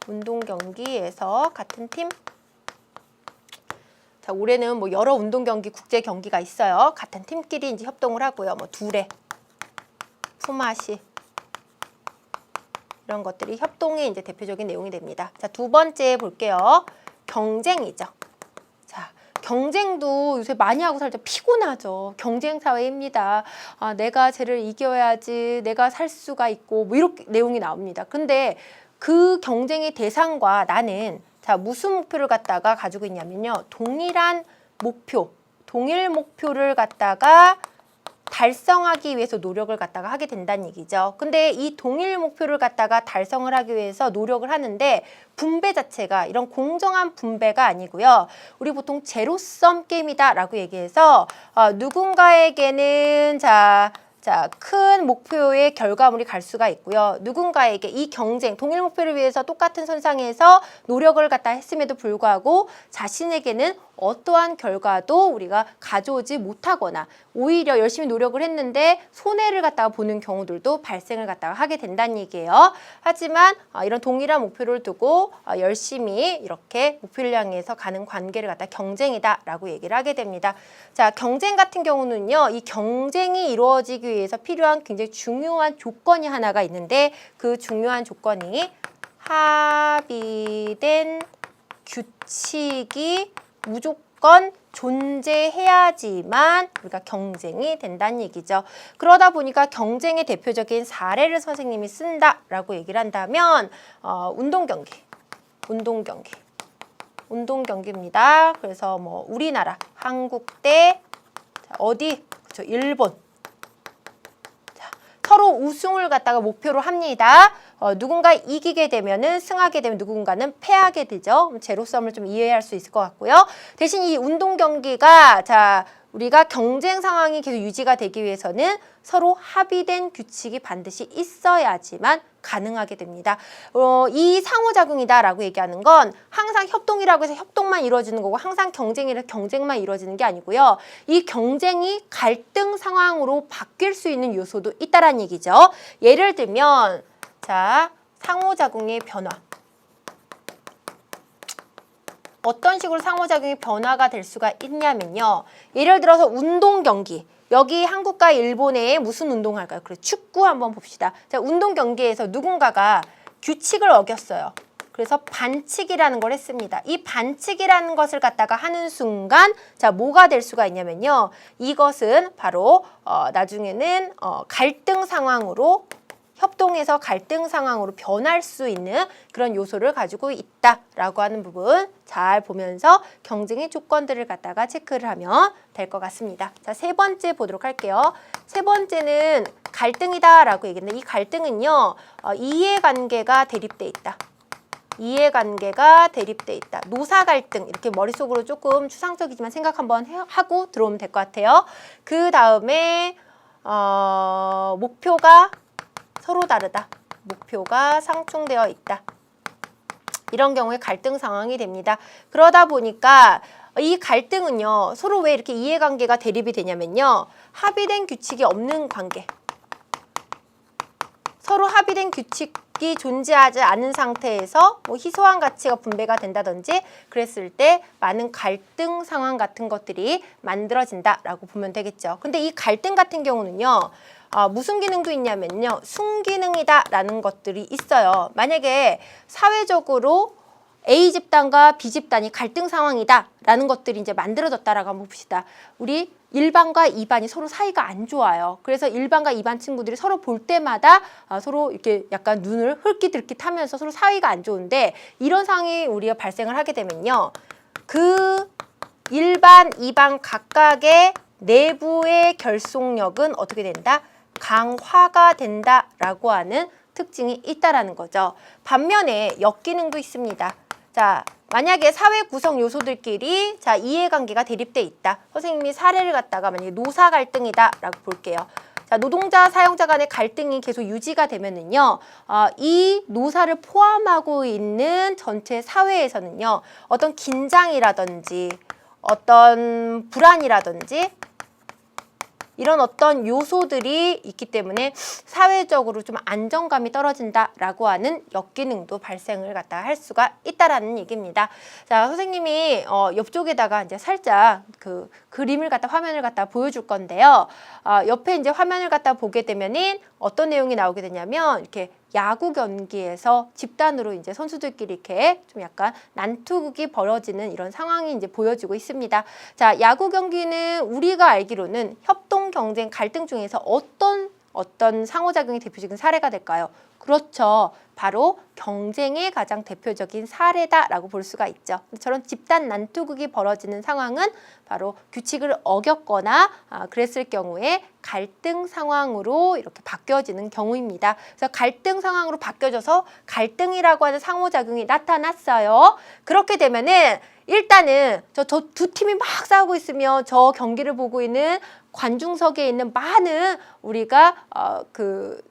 운동 경기에서 같은 팀. 자, 올해는 뭐 여러 운동 경기, 국제 경기가 있어요. 같은 팀끼리 이제 협동을 하고요. 뭐 두레, 품앗이 이런 것들이 협동의 이제 대표적인 내용이 됩니다. 자, 두 번째 볼게요. 경쟁이죠. 자, 경쟁도 요새 많이 하고 살죠. 피곤하죠. 경쟁 사회입니다. 내가 쟤를 이겨야지, 내가 살 수가 있고 뭐 이렇게 내용이 나옵니다. 근데 그 경쟁의 대상과 나는 자, 무슨 목표를 갖다가 가지고 있냐면요. 동일한 목표, 동일 목표를 갖다가 달성하기 위해서 노력을 갖다가 하게 된다는 얘기죠. 근데 이 동일 목표를 갖다가 달성을 하기 위해서 노력을 하는데 분배 자체가 이런 공정한 분배가 아니고요. 우리 보통 제로섬 게임이다라고 얘기해서 누군가에게는 큰 목표의 결과물이 갈 수가 있고요. 누군가에게 이 경쟁, 동일 목표를 위해서 똑같은 선상에서 노력을 갖다 했음에도 불구하고 자신에게는 어떠한 결과도 우리가 가져오지 못하거나 오히려 열심히 노력을 했는데 손해를 갖다가 보는 경우들도 발생을 갖다가 하게 된다는 얘기예요. 하지만 이런 동일한 목표를 두고 열심히 이렇게 목표를 향해서 가는 관계를 갖다 경쟁이다라고 얘기를 하게 됩니다. 자, 경쟁 같은 경우는요. 이 경쟁이 이루어지기 위해서 필요한 굉장히 중요한 조건이 하나가 있는데 그 중요한 조건이 합의된 규칙이 무조건 존재해야지만 우리가 경쟁이 된다는 얘기죠. 그러다 보니까 경쟁의 대표적인 사례를 선생님이 쓴다라고 얘기를 한다면 운동경기입니다. 그래서 뭐 우리나라 한국 대 어디 그렇죠. 일본 서로 우승을 갖다가 목표로 합니다. 누군가 이기게 되면은 승하게 되면 누군가는 패하게 되죠. 제로섬을 좀 이해할 수 있을 것 같고요. 대신 이 운동 경기가 우리가 경쟁 상황이 계속 유지가 되기 위해서는 서로 합의된 규칙이 반드시 있어야지만 가능하게 됩니다. 이 상호작용이다라고 얘기하는 건 항상 협동이라고 해서 협동만 이루어지는 거고 항상 경쟁이라 경쟁만 이루어지는 게 아니고요. 이 경쟁이 갈등 상황으로 바뀔 수 있는 요소도 있다라는 얘기죠. 예를 들면 상호작용의 변화. 어떤 식으로 상호작용이 변화가 될 수가 있냐면요. 예를 들어서 운동 경기. 여기 한국과 일본의 무슨 운동할까요? 그래, 축구 한번 봅시다. 운동 경기에서 누군가가 규칙을 어겼어요. 그래서 반칙이라는 걸 했습니다. 이 반칙이라는 것을 갖다가 하는 순간 뭐가 될 수가 있냐면요. 이것은 바로 나중에는 갈등 상황으로 협동에서 갈등 상황으로 변할 수 있는 그런 요소를 가지고 있다라고 하는 부분 잘 보면서 경쟁의 조건들을 갖다가 체크를 하면 될 것 같습니다. 세 번째 보도록 할게요. 세 번째는 갈등이다라고 얘기했는데 이 갈등은요. 이해관계가 대립돼 있다. 이해관계가 대립돼 있다. 노사 갈등 이렇게 머릿속으로 조금 추상적이지만 생각 한번 하고 들어오면 될 것 같아요. 그 다음에 목표가 서로 다르다. 목표가 상충되어 있다. 이런 경우에 갈등 상황이 됩니다. 그러다 보니까 이 갈등은요. 서로 왜 이렇게 이해관계가 대립이 되냐면요. 합의된 규칙이 없는 관계. 서로 합의된 규칙이 존재하지 않은 상태에서 희소한 가치가 분배가 된다든지 그랬을 때 많은 갈등 상황 같은 것들이 만들어진다라고 보면 되겠죠. 근데 이 갈등 같은 경우는요. 무슨 기능도 있냐면요. 순기능이다라는 것들이 있어요. 만약에 사회적으로 A 집단과 B 집단이 갈등 상황이다라는 것들이 이제 만들어졌다라고 한번 봅시다. 우리 1반과 2반이 서로 사이가 안 좋아요. 그래서 1반과 2반 친구들이 서로 볼 때마다 서로 이렇게 약간 눈을 흘깃흘깃하면서 서로 사이가 안 좋은데 이런 상황이 우리가 발생을 하게 되면요. 그 1반, 2반 각각의 내부의 결속력은 어떻게 된다? 강화가 된다라고 하는 특징이 있다라는 거죠. 반면에 역기능도 있습니다. 만약에 사회 구성 요소들끼리 이해관계가 대립돼 있다. 선생님이 사례를 갖다가 만약에 노사 갈등이다라고 볼게요. 노동자, 사용자 간의 갈등이 계속 유지가 되면은요, 이 노사를 포함하고 있는 전체 사회에서는요, 어떤 긴장이라든지, 어떤 불안이라든지, 이런 어떤 요소들이 있기 때문에 사회적으로 좀 안정감이 떨어진다라고 하는 역기능도 발생을 갖다 할 수가 있다라는 얘기입니다. 선생님이 옆쪽에다가 이제 살짝 그 그림을 갖다 화면을 갖다 보여줄 건데요. 옆에 이제 화면을 갖다 보게 되면은 어떤 내용이 나오게 되냐면 이렇게 야구 경기에서 집단으로 이제 선수들끼리 이렇게 좀 약간 난투극이 벌어지는 이런 상황이 이제 보여지고 있습니다. 야구 경기는 우리가 알기로는 협동, 경쟁, 갈등 중에서 어떤 상호작용이 대표적인 사례가 될까요? 그렇죠. 바로 경쟁의 가장 대표적인 사례다라고 볼 수가 있죠. 저런 집단 난투극이 벌어지는 상황은 바로 규칙을 어겼거나 그랬을 경우에 갈등 상황으로 이렇게 바뀌어지는 경우입니다. 그래서 갈등 상황으로 바뀌어져서 갈등이라고 하는 상호작용이 나타났어요. 그렇게 되면은 일단은 저 두 팀이 막 싸우고 있으면 저 경기를 보고 있는 관중석에 있는 많은 우리가 그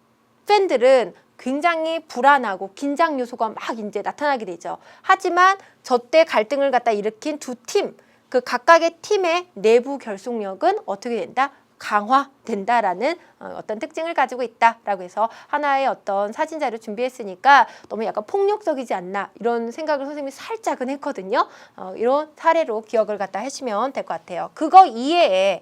팬들은 굉장히 불안하고 긴장 요소가 막 이제 나타나게 되죠. 하지만 저때 갈등을 갖다 일으킨 두 팀, 그 각각의 팀의 내부 결속력은 어떻게 된다? 강화된다라는 어떤 특징을 가지고 있다라고 해서 하나의 어떤 사진 자료 준비했으니까 너무 약간 폭력적이지 않나 이런 생각을 선생님이 살짝은 했거든요. 이런 사례로 기억을 갖다 하시면 될 것 같아요. 그거 이외에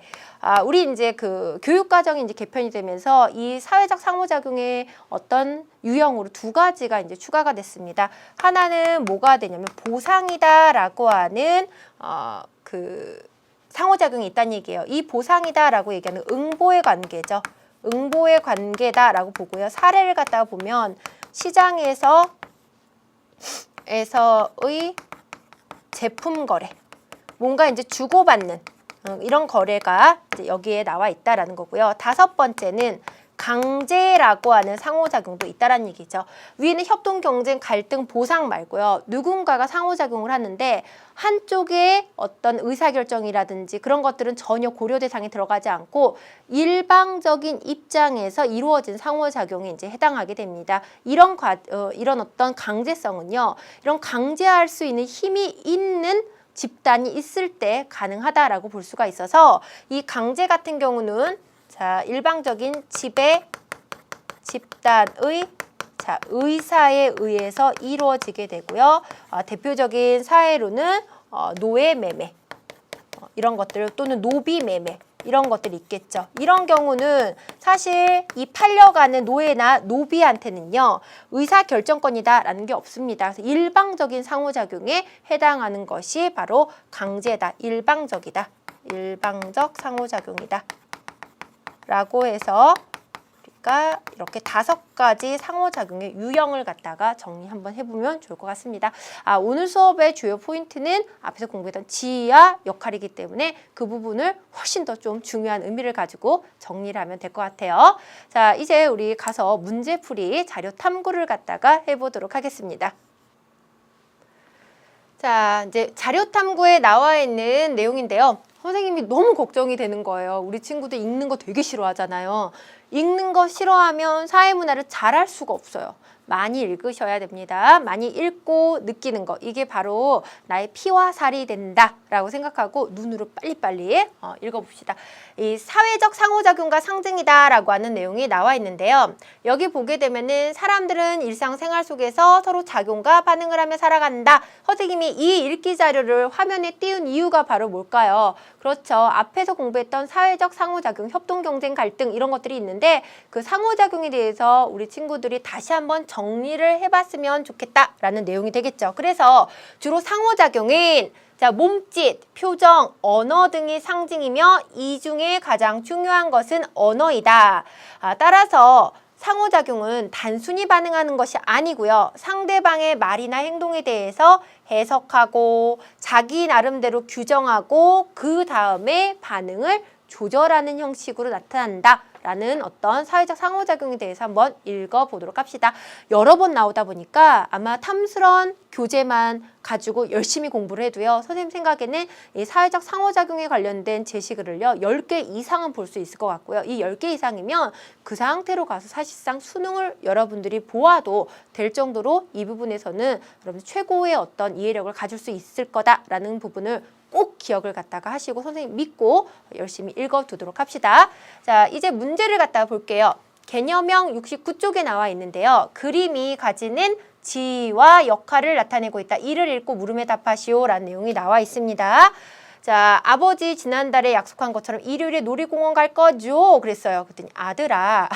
우리 이제 그 교육 과정이 이제 개편이 되면서 이 사회적 상호작용의 어떤 유형으로 두 가지가 이제 추가가 됐습니다. 하나는 뭐가 되냐면 보상이다라고 하는 그 상호작용이 있다는 얘기예요. 이 보상이다라고 얘기하는 응보의 관계죠. 응보의 관계다라고 보고요. 사례를 갖다가 보면 시장에서의 제품 거래, 뭔가 이제 주고받는 이런 거래가 이제 여기에 나와 있다라는 거고요. 다섯 번째는 강제라고 하는 상호작용도 있다라는 얘기죠. 위에는 협동, 경쟁, 갈등, 보상 말고요. 누군가가 상호작용을 하는데 한쪽의 어떤 의사결정이라든지 그런 것들은 전혀 고려 대상에 들어가지 않고 일방적인 입장에서 이루어진 상호작용에 이제 해당하게 됩니다. 이런 어떤 강제성은요. 이런 강제할 수 있는 힘이 있는 집단이 있을 때 가능하다라고 볼 수가 있어서 이 강제 같은 경우는 자, 일방적인 지배 집단의 의사에 의해서 이루어지게 되고요. 대표적인 사례로는 노예 매매 이런 것들 또는 노비 매매 이런 것들이 있겠죠. 이런 경우는 사실 이 팔려가는 노예나 노비한테는요. 의사결정권이다라는 게 없습니다. 그래서 일방적인 상호작용에 해당하는 것이 바로 강제다. 일방적이다. 일방적 상호작용이다. 라고 해서 우리가 이렇게 5가지 상호작용의 유형을 갖다가 정리 한번 해보면 좋을 것 같습니다. 오늘 수업의 주요 포인트는 앞에서 공부했던 지위와 역할이기 때문에 그 부분을 훨씬 더 좀 중요한 의미를 가지고 정리를 하면 될 것 같아요. 자, 이제 우리 가서 문제풀이 자료 탐구를 갖다가 해보도록 하겠습니다. 자, 이제 자료 탐구에 나와 있는 내용인데요. 선생님이 너무 걱정이 되는 거예요. 우리 친구들 읽는 거 되게 싫어하잖아요. 읽는 거 싫어하면 사회문화를 잘할 수가 없어요. 많이 읽으셔야 됩니다. 많이 읽고 느끼는 거. 이게 바로 나의 피와 살이 된다라고 생각하고 눈으로 빨리빨리 읽어봅시다. 이 사회적 상호작용과 상징이다라고 하는 내용이 나와 있는데요. 여기 보게 되면은 사람들은 일상생활 속에서 서로 작용과 반응을 하며 살아간다. 선생님이 이 읽기 자료를 화면에 띄운 이유가 바로 뭘까요? 그렇죠. 앞에서 공부했던 사회적 상호작용, 협동, 경쟁, 갈등 이런 것들이 있는데 그 상호작용에 대해서 우리 친구들이 다시 한번 정리를 해봤으면 좋겠다라는 내용이 되겠죠. 그래서 주로 상호작용은 자, 몸짓, 표정, 언어 등이 상징이며 이 중에 가장 중요한 것은 언어이다. 따라서 상호작용은 단순히 반응하는 것이 아니고요. 상대방의 말이나 행동에 대해서 해석하고 자기 나름대로 규정하고 그 다음에 반응을 조절하는 형식으로 나타난다. 라는 어떤 사회적 상호작용에 대해서 한번 읽어보도록 합시다. 여러 번 나오다 보니까 아마 탐스러운 교재만 가지고 열심히 공부를 해도요. 선생님 생각에는 이 사회적 상호작용에 관련된 제시글을요. 10개 이상은 볼 수 있을 것 같고요. 이 10개 이상이면 그 상태로 가서 사실상 수능을 여러분들이 보아도 될 정도로 이 부분에서는 여러분 최고의 어떤 이해력을 가질 수 있을 거다라는 부분을 꼭 기억을 갖다가 하시고 선생님 믿고 열심히 읽어두도록 합시다. 자, 이제 문제를 갖다가 볼게요. 개념형 69쪽에 나와 있는데요. 그림이 가지는 지위와 역할을 나타내고 있다. 이를 읽고 물음에 답하시오 라는 내용이 나와 있습니다. 자, 아버지 지난달에 약속한 것처럼 일요일에 놀이공원 갈 거죠? 그랬어요. 그랬더니 아들아,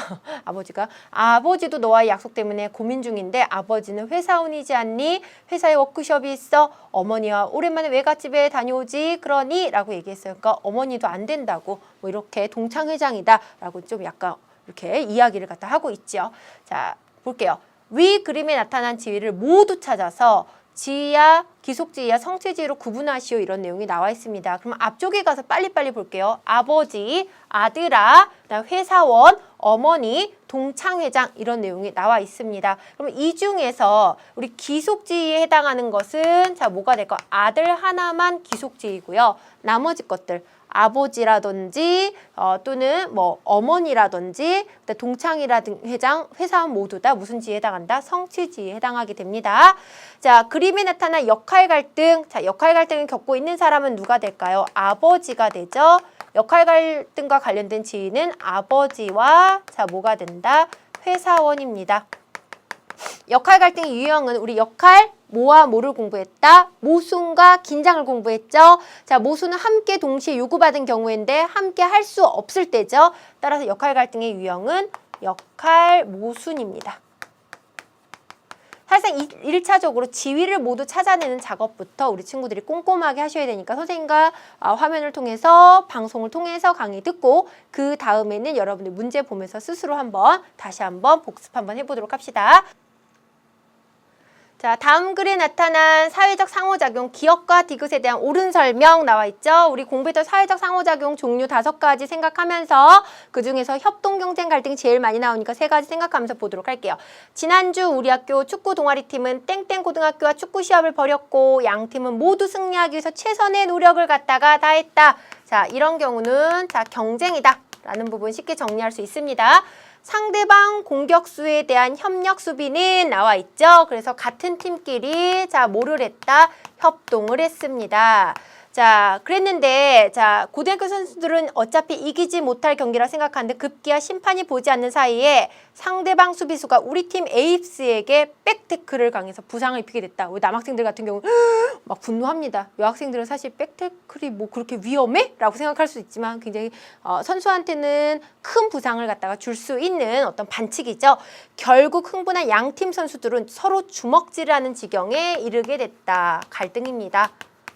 아버지도 너와의 약속 때문에 고민 중인데 아버지는 회사원이지 않니? 회사에 워크숍이 있어. 어머니와 오랜만에 외갓집에 다녀오지. 그러니? 라고 얘기했어요. 그러니까 어머니도 안 된다고 뭐 이렇게 동창회장이다 라고 좀 약간 이렇게 이야기를 갖다 하고 있죠. 자, 볼게요. 위 그림에 나타난 지위를 모두 찾아서 지위야 기속지위야 성체지위로 구분하시오 이런 내용이 나와 있습니다. 그럼 앞쪽에 가서 빨리빨리 볼게요. 아버지, 아들아, 그다음 회사원, 어머니, 동창회장 이런 내용이 나와 있습니다. 그럼 이 중에서 우리 기속지위에 해당하는 것은 자 뭐가 될까? 아들 하나만 기속지위고요. 나머지 것들 아버지라든지 또는 뭐 어머니라든지 동창이라든지 회사원 모두 다 무슨 지위에 해당한다? 성취지위에 해당하게 됩니다. 자, 그림에 나타난 역할 갈등. 자, 역할 갈등을 겪고 있는 사람은 누가 될까요? 아버지가 되죠. 역할 갈등과 관련된 지위는 아버지와 자 뭐가 된다? 회사원입니다. 역할 갈등의 유형은 우리 역할 뭐와 뭐를 공부했다? 모순과 긴장을 공부했죠. 자, 모순은 함께 동시에 요구받은 경우인데 함께 할 수 없을 때죠. 따라서 역할 갈등의 유형은 역할 모순입니다. 사실상 1차적으로 지위를 모두 찾아내는 작업부터 우리 친구들이 꼼꼼하게 하셔야 되니까 선생님과 화면을 통해서 방송을 통해서 강의 듣고 그 다음에는 여러분들 문제 보면서 스스로 다시 한번 복습 한번 해보도록 합시다. 자, 다음 글에 나타난 사회적 상호작용, 기업과 디귿에 대한 옳은 설명 나와 있죠. 우리 공부했던 사회적 상호작용 종류 5가지 생각하면서 그중에서 협동, 경쟁, 갈등이 제일 많이 나오니까 3가지 생각하면서 보도록 할게요. 지난주 우리 학교 축구 동아리팀은 땡땡 고등학교와 축구 시합을 벌였고 양 팀은 모두 승리하기 위해서 최선의 노력을 갖다가 다했다. 자, 이런 경우는 자, 경쟁이다 라는 부분 쉽게 정리할 수 있습니다. 상대방 공격수에 대한 협력 수비는 나와 있죠. 그래서 같은 팀끼리 자, 뭐를 했다? 협동을 했습니다. 자, 그랬는데 자, 고등학교 선수들은 어차피 이기지 못할 경기라 생각하는데 급기야 심판이 보지 않는 사이에 상대방 수비수가 우리 팀 에이스에게 백태클을 강해서 부상을 입히게 됐다. 우리 남학생들 같은 경우 막 분노합니다. 여학생들은 사실 백태클이 뭐 그렇게 위험해? 라고 생각할 수 있지만 굉장히 선수한테는 큰 부상을 갖다가 줄 수 있는 어떤 반칙이죠. 결국 흥분한 양팀 선수들은 서로 주먹질하는 지경에 이르게 됐다. 갈등입니다.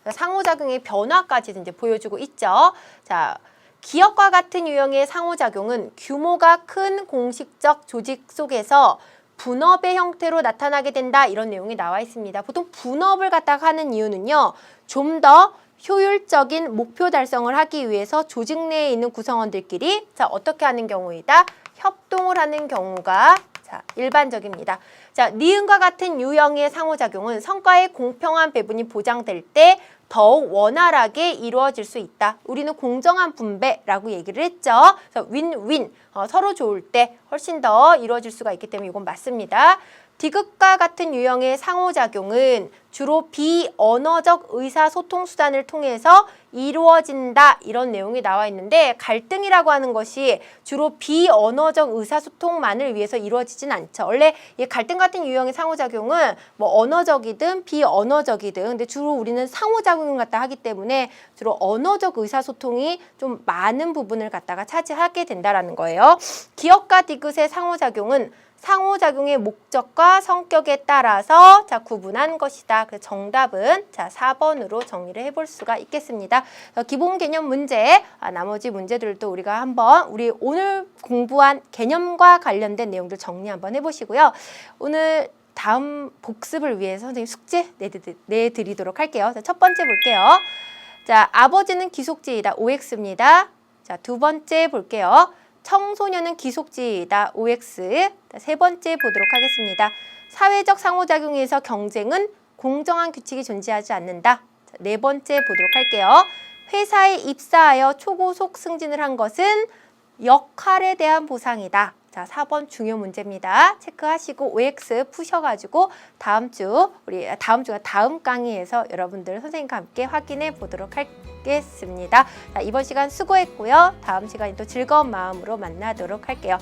상호작용의 변화까지 이제 보여주고 있죠. 자, 기업과 같은 유형의 상호작용은 규모가 큰 공식적 조직 속에서 분업의 형태로 나타나게 된다. 이런 내용이 나와 있습니다. 보통 분업을 갖다가 하는 이유는요. 좀 더 효율적인 목표 달성을 하기 위해서 조직 내에 있는 구성원들끼리 자, 어떻게 하는 경우이다? 협동을 하는 경우가 자, 일반적입니다. 자, 니은과 같은 유형의 상호작용은 성과의 공평한 배분이 보장될 때 더욱 원활하게 이루어질 수 있다. 우리는 공정한 분배라고 얘기를 했죠. 그래서 윈윈, 서로 좋을 때 훨씬 더 이루어질 수가 있기 때문에 이건 맞습니다. 디귿과 같은 유형의 상호작용은 주로 비언어적 의사소통 수단을 통해서 이루어진다. 이런 내용이 나와 있는데 갈등이라고 하는 것이 주로 비언어적 의사소통만을 위해서 이루어지진 않죠. 원래 이 갈등 같은 유형의 상호작용은 뭐 언어적이든 비언어적이든 근데 주로 우리는 상호작용을 갖다 하기 때문에 주로 언어적 의사소통이 좀 많은 부분을 갖다가 차지하게 된다라는 거예요. 기업과 디귿의 상호작용은 상호작용의 목적과 성격에 따라서 자, 구분한 것이다. 그래서 정답은 자, 4번으로 정리를 해볼 수가 있겠습니다. 기본 개념 문제, 나머지 문제들도 우리가 한번 우리 오늘 공부한 개념과 관련된 내용들 정리 한번 해보시고요. 오늘 다음 복습을 위해서 선생님 숙제 내드리도록 할게요. 자, 첫 번째 볼게요. 자, 아버지는 기속지이다. OX입니다. 자, 두 번째 볼게요. 청소년은 기속지이다. OX. 세 번째 보도록 하겠습니다. 사회적 상호작용에서 경쟁은 공정한 규칙이 존재하지 않는다. 네 번째 보도록 할게요. 회사에 입사하여 초고속 승진을 한 것은 역할에 대한 보상이다. 자, 4번 중요 문제입니다. 체크하시고 OX 푸셔가지고 다음 강의에서 여러분들 선생님과 함께 확인해 보도록 하겠습니다. 자, 이번 시간 수고했고요. 다음 시간에 또 즐거운 마음으로 만나도록 할게요.